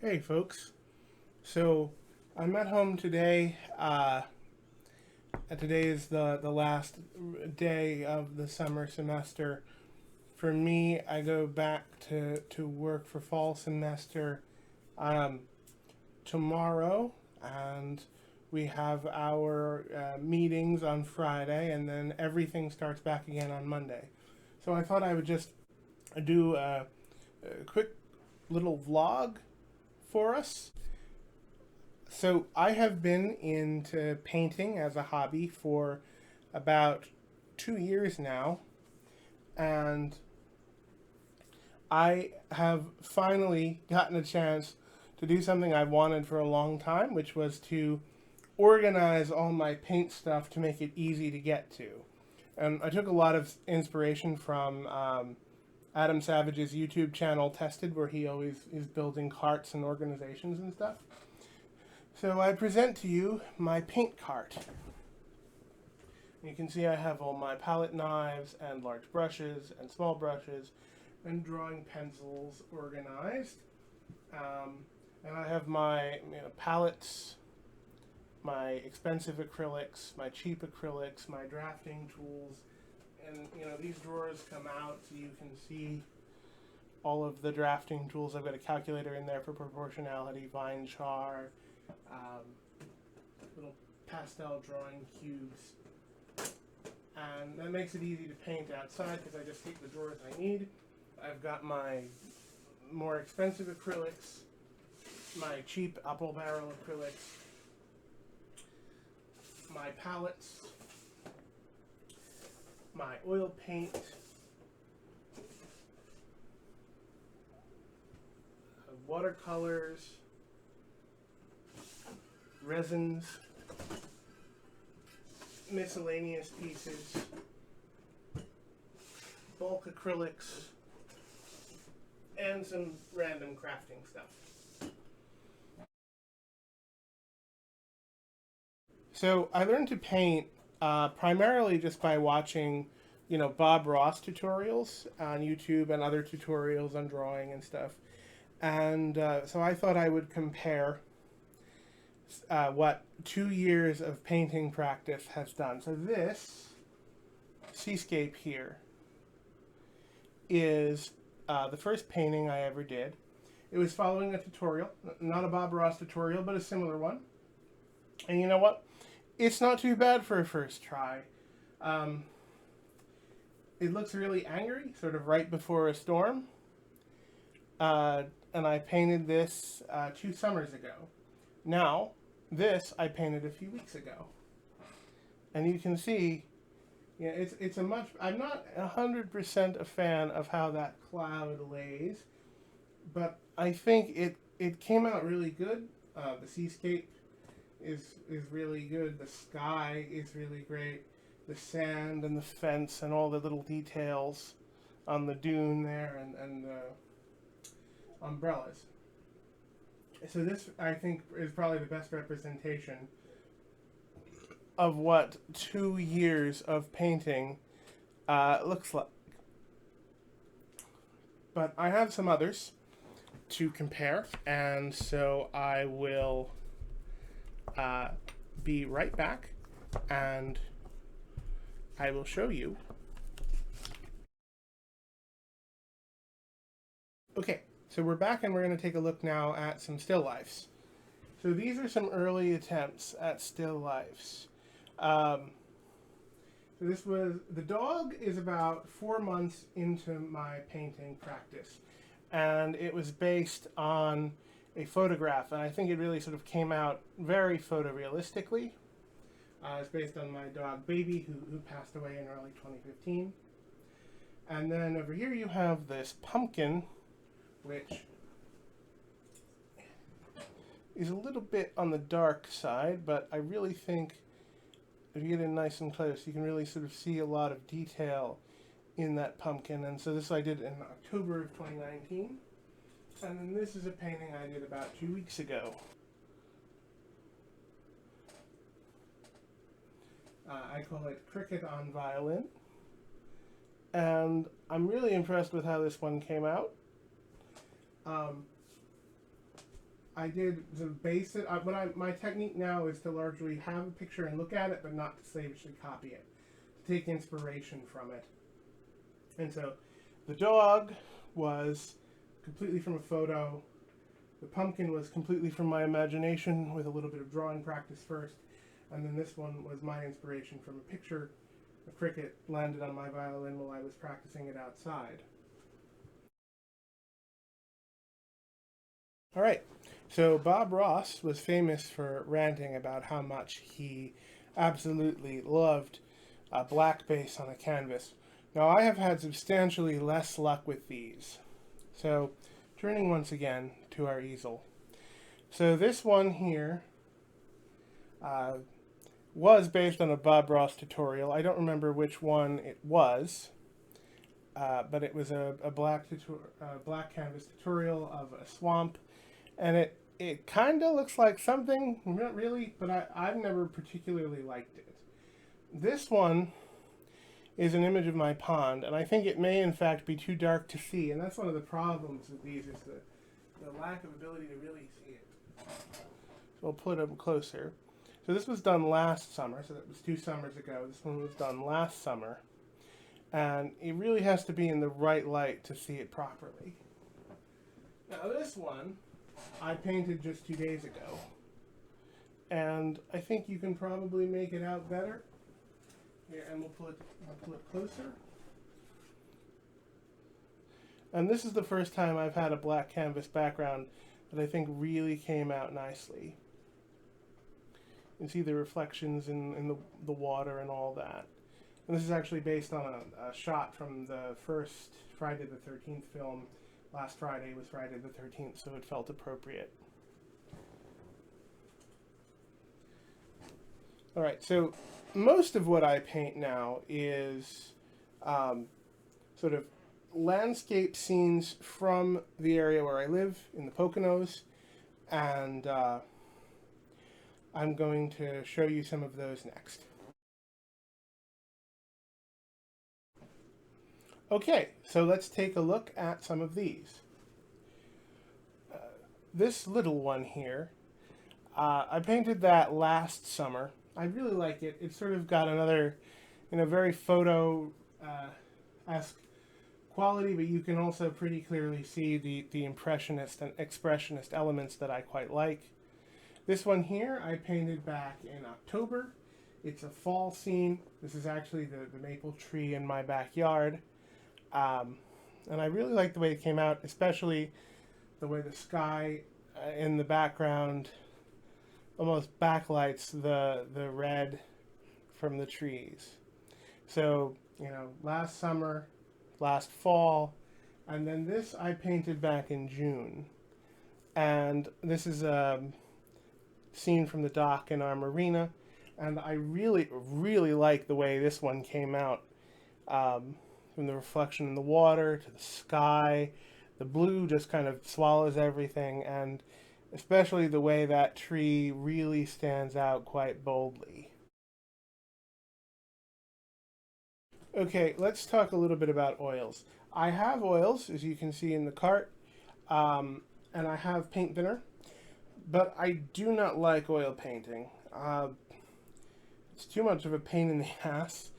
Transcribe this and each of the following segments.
Hey folks, so I'm at home today. Today is the last day of the summer semester. For me, I go back to work for fall semester um, tomorrow, and we have our meetings on Friday, and then everything starts back again on Monday. So I thought I would just do a quick little vlog for us. So I have been into painting as a hobby for about 2 years now, and I have finally gotten a chance to do something I've wanted for a long time, which was to organize all my paint stuff to make it easy to get to. And I took a lot of inspiration from Adam Savage's YouTube channel, Tested, where he always is building carts and organizations and stuff. So I present to you my paint cart. You can see I have all my palette knives and large brushes and small brushes and drawing pencils organized. And I have my palettes, my expensive acrylics, my cheap acrylics, my drafting tools. And these drawers come out so you can see all of the drafting tools. I've got a calculator in there for proportionality, vine char, um, little pastel drawing cubes, and that makes it easy to paint outside because I just take the drawers I need. I've got my more expensive acrylics, my cheap apple barrel acrylics, my palettes, my oil paint, watercolors, resins, miscellaneous pieces, bulk acrylics, and some random crafting stuff. So I learned to paint primarily just by watching, Bob Ross tutorials on YouTube and other tutorials on drawing and stuff. And so I thought I would compare what 2 years of painting practice has done. So this seascape here is the first painting I ever did. It was following a tutorial, not a Bob Ross tutorial, but a similar one. And you know what? It's not too bad for a first try. Um, it looks really angry, sort of right before a storm. And I painted this 2 summers ago. Now, this I painted a few weeks ago. And you can see, it's a much. I'm not 100% a fan of how that cloud lays, but I think it came out really good. The seascape is really good. The sky is really great. The sand and the fence and all the little details on the dune there and the umbrellas. So this, I think, is probably the best representation of what 2 years of painting looks like. But I have some others to compare, and so I will uh, be right back, and I will show you. Okay, so we're back, and we're going to take a look now at some still lifes. So these are some early attempts at still lifes. Um, so this was, the dog is about 4 months into my painting practice, and it was based on a photograph, and I think it really sort of came out very photorealistically. It's based on my dog Baby, who passed away in early 2015. And then over here you have this pumpkin, which is a little bit on the dark side, but I really think if you get in nice and close, you can really sort of see a lot of detail in that pumpkin. And so this I did in October of 2019. And then this is a painting I did about 2 weeks ago. I call it Cricket on Violin. And I'm really impressed with how this one came out. Um, I did the basic. My technique now is to largely have a picture and look at it, but not to slavishly copy it. To take inspiration from it. And so, the dog was completely from a photo. The pumpkin was completely from my imagination with a little bit of drawing practice first. And then this one was my inspiration from a picture. A cricket landed on my violin while I was practicing it outside. All right, so Bob Ross was famous for ranting about how much he absolutely loved a black base on a canvas. Now, I have had substantially less luck with these. So, turning once again to our easel. So, this one here uh, was based on a Bob Ross tutorial. I don't remember which one it was, but it was a black canvas tutorial of a swamp, and it kind of looks like something, not really, but I've never particularly liked it. This one is an image of my pond, and I think it may in fact be too dark to see, and that's one of the problems with these is the lack of ability to really see it. So we'll put them closer. So this was done last summer, so that was 2 summers ago. This one was done last summer. And it really has to be in the right light to see it properly. Now this one, I painted just 2 days ago. And I think you can probably make it out better. Here, and we'll pull it closer. And this is the first time I've had a black canvas background that I think really came out nicely. You can see the reflections in the water and all that. And this is actually based on a shot from the first Friday the 13th film. Last Friday was Friday the 13th, so it felt appropriate. All right, so most of what I paint now is sort of landscape scenes from the area where I live in the Poconos, and I'm going to show you some of those next. Okay, so let's take a look at some of these. This little one here, I painted that last summer. I really like it. It's sort of got another, very photo-esque quality, but you can also pretty clearly see the impressionist and expressionist elements that I quite like. This one here I painted back in October. It's a fall scene. This is actually the maple tree in my backyard. And I really like the way it came out, especially the way the sky in the background almost backlights the red from the trees. So, last summer, last fall, and then this I painted back in June. And this is a scene from the dock in our marina, and I really, really like the way this one came out. From the reflection in the water to the sky, the blue just kind of swallows everything, and especially the way that tree really stands out quite boldly. Okay, let's talk a little bit about oils. I have oils, as you can see in the cart, and I have paint thinner, but I do not like oil painting. It's too much of a pain in the ass.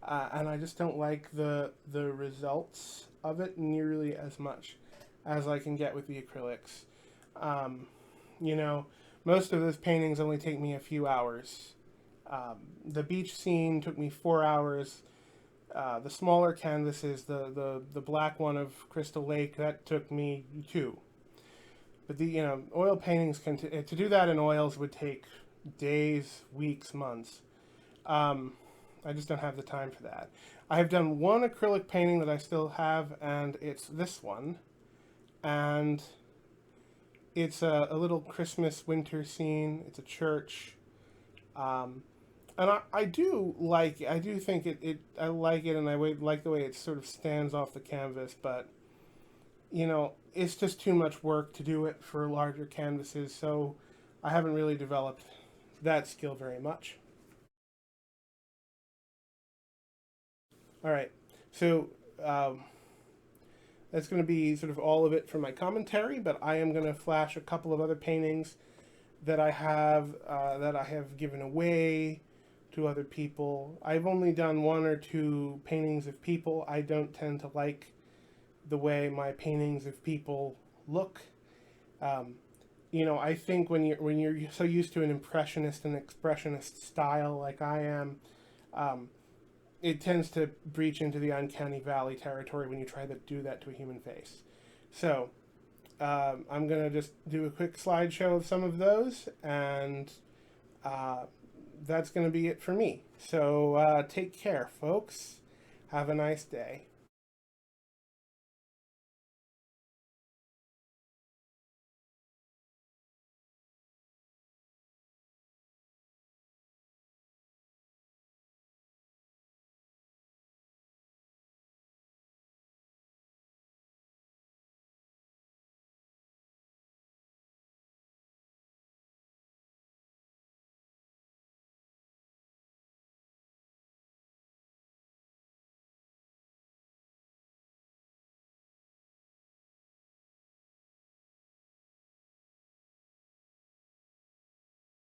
And I just don't like the results of it nearly as much as I can get with the acrylics. Most of those paintings only take me a few hours. The beach scene took me 4 hours. The smaller canvases, the black one of Crystal Lake, that took me 2. But the oil paintings to do that in oils would take days, weeks, months. I just don't have the time for that. I have done one acrylic painting that I still have, and it's this one. And it's a little Christmas winter scene. It's a church. And I do like it. I do think I like it, and I like the way it sort of stands off the canvas, but, it's just too much work to do it for larger canvases, so I haven't really developed that skill very much. All right, so That's going to be sort of all of it for my commentary, but I am going to flash a couple of other paintings that I have given away to other people. I've only done one or two paintings of people. I don't tend to like the way my paintings of people look. Um, I think when you're so used to an impressionist and expressionist style like I am, um, it tends to breach into the uncanny valley territory when you try to do that to a human face. So I'm gonna just do a quick slideshow of some of those, and uh, that's gonna be it for me. So take care, folks. Have a nice day.